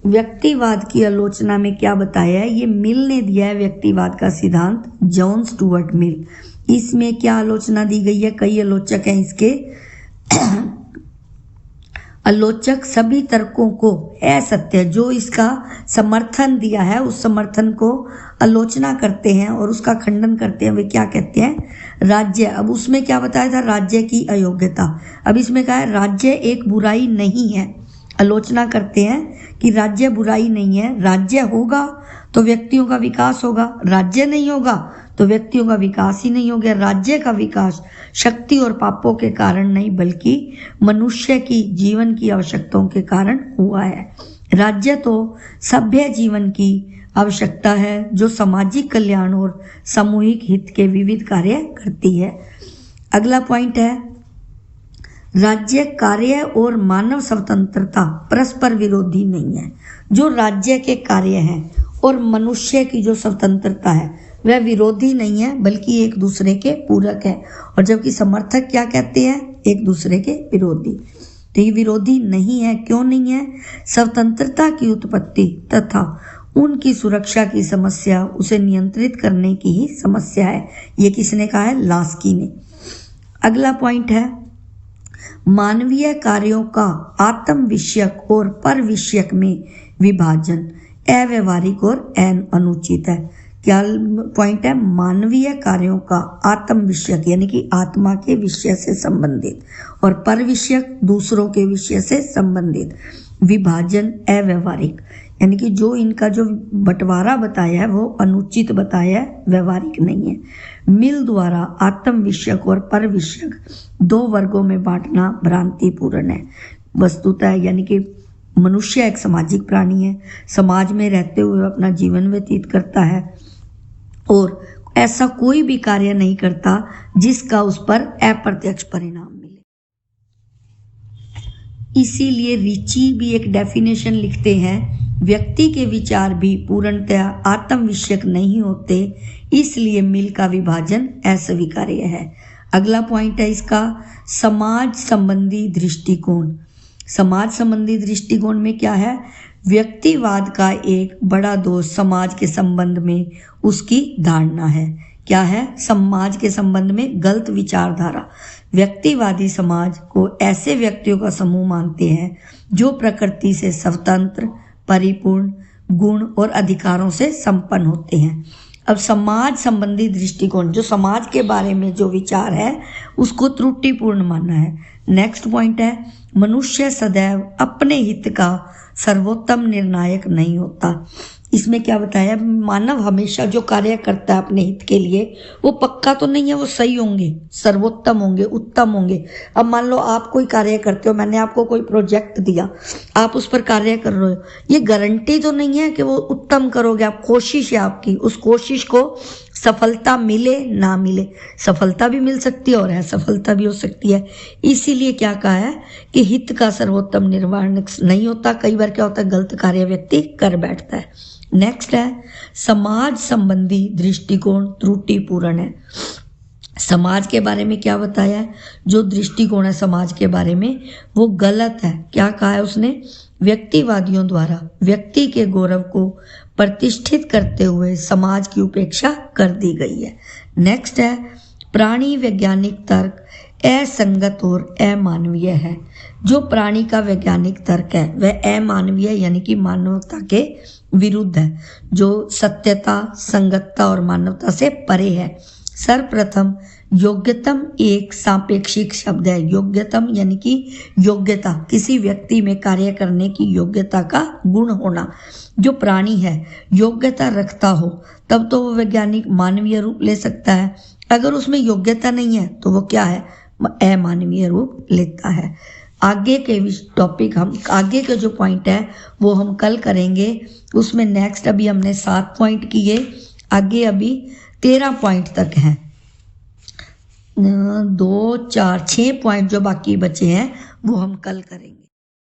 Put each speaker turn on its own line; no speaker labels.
व्यक्तिवाद की आलोचना में क्या बताया है, ये मिल ने दिया है व्यक्तिवाद का सिद्धांत, जॉन स्टुअर्ट मिल। इसमें क्या आलोचना दी गई है, कई आलोचक हैं इसके। आलोचक सभी तर्कों को असत्य, जो इसका समर्थन दिया है उस समर्थन को आलोचना करते हैं और उसका खंडन करते हैं। वे क्या कहते हैं, राज्य। अब उसमें क्या बताया था, राज्य की अयोग्यता। अब इसमें क्या है, राज्य एक बुराई नहीं है। आलोचना करते हैं कि राज्य बुराई नहीं है, राज्य होगा तो व्यक्तियों का विकास होगा, राज्य नहीं होगा तो व्यक्तियों का विकास ही नहीं हो गया। राज्य का विकास शक्ति और पापों के कारण नहीं बल्कि मनुष्य की जीवन की आवश्यकताओं के कारण हुआ है। राज्य तो सभ्य जीवन की आवश्यकता है जो सामाजिक कल्याण और सामूहिक हित के विविध कार्य करती है। अगला पॉइंट है, राज्य कार्य और मानव स्वतंत्रता परस्पर विरोधी नहीं है। जो राज्य के कार्य हैं और मनुष्य की जो स्वतंत्रता है वह विरोधी नहीं है बल्कि एक दूसरे के पूरक है। और जबकि समर्थक क्या कहते हैं, एक दूसरे के विरोधी। तो ये विरोधी नहीं है। क्यों नहीं है, स्वतंत्रता की उत्पत्ति तथा उनकी सुरक्षा की समस्या उसे नियंत्रित करने की ही समस्या है। ये किसने कहा है, लास्की ने। अगला पॉइंट है, मानवीय कार्यों का आत्म विषयक और पर विषयक में विभाजन अव्यवहारिक और अनुचित है। क्या पॉइंट है, मानवीय कार्यों का आत्म विषयक यानी कि आत्मा के विषय से संबंधित और पर विषयक दूसरों के विषय से संबंधित विभाजन अव्यवहारिक, यानी कि जो इनका जो बंटवारा बताया है वो अनुचित बताया है, व्यवहारिक नहीं है। मिल द्वारा आत्म विषयक और पर विषयक दो वर्गों में बांटना भ्रांतिपूर्ण है। वस्तुतः यानी कि मनुष्य एक सामाजिक प्राणी है, समाज में रहते हुए अपना जीवन व्यतीत करता है और ऐसा कोई भी कार्य नहीं करता जिसका उस पर अप्रत्यक्ष परिणाम मिले। इसीलिए रिची भी एक डेफिनेशन लिखते हैं, व्यक्ति के विचार भी पूर्णतया आत्म विषयक नहीं होते, इसलिए मिल का विभाजन अस्वीकार्य है। अगला पॉइंट है इसका, समाज संबंधी दृष्टिकोण। समाज संबंधी दृष्टिकोण में क्या है, व्यक्तिवाद का एक बड़ा दोष समाज के संबंध में उसकी धारणा है। क्या है, समाज के संबंध में गलत विचारधारा। व्यक्तिवादी समाज को ऐसे व्यक्तियों का समूह मानते हैं जो प्रकृति से स्वतंत्र, परिपूर्ण, गुण और अधिकारों से संपन्न होते हैं। अब समाज संबंधी दृष्टिकोण, जो समाज के बारे में जो विचार है उसको त्रुटिपूर्ण मानना है। नेक्स्ट पॉइंट है, मनुष्य सदैव अपने हित का सर्वोत्तम निर्णायक नहीं होता। इसमें क्या बताया, मानव हमेशा जो कार्य करता है अपने हित के लिए वो पक्का तो नहीं है वो सही होंगे, सर्वोत्तम होंगे, उत्तम होंगे। अब मान लो आप कोई कार्य करते हो, मैंने आपको कोई प्रोजेक्ट दिया, आप उस पर कार्य कर रहे हो, ये गारंटी तो नहीं है कि वो उत्तम करोगे। आप कोशिश है आपकी, उस कोशिश को सफलता मिले ना मिले, सफलता भी मिल सकती है और असफलता भी हो सकती है। इसीलिए क्या कहा है कि हित का सर्वोत्तम निर्वहन नहीं होता। कई बार क्या होता है, गलत कार्य व्यक्ति कर बैठता है। नेक्स्ट है, समाज संबंधी दृष्टिकोण त्रुटिपूर्ण है। समाज के बारे में क्या बताया है, जो दृष्टिकोण है समाज के बारे में वो गलत है। क्या कहा है उसने, व्यक्तिवादियों द्वारा व्यक्ति के गौरव को प्रतिष्ठित करते हुए समाज की उपेक्षा कर दी गई है। नेक्स्ट है, प्राणी वैज्ञानिक तर्क असंगत और अमानवीय है। जो प्राणी का वैज्ञानिक तर्क है वह अमानवीय यानी कि मानवता के विरुद्ध है, जो सत्यता, संगतता और मानवता से परे है। सर्वप्रथम योग्यतम एक सापेक्षिक शब्द है। योग्यतम यानी कि योग्यता, किसी व्यक्ति में कार्य करने की योग्यता का गुण होना। जो प्राणी है योग्यता रखता हो तब तो वो वैज्ञानिक मानवीय रूप ले सकता है, अगर उसमें योग्यता नहीं है तो वो क्या है, अमानवीय रूप लेता है। आगे के टॉपिक हम आगे के जो पॉइंट है वो हम कल करेंगे। उसमें नेक्स्ट अभी हमने 7 पॉइंट किए, आगे अभी 13 पॉइंट तक हैं। 2, 4, 6 पॉइंट जो बाकी बचे हैं वो हम कल करेंगे।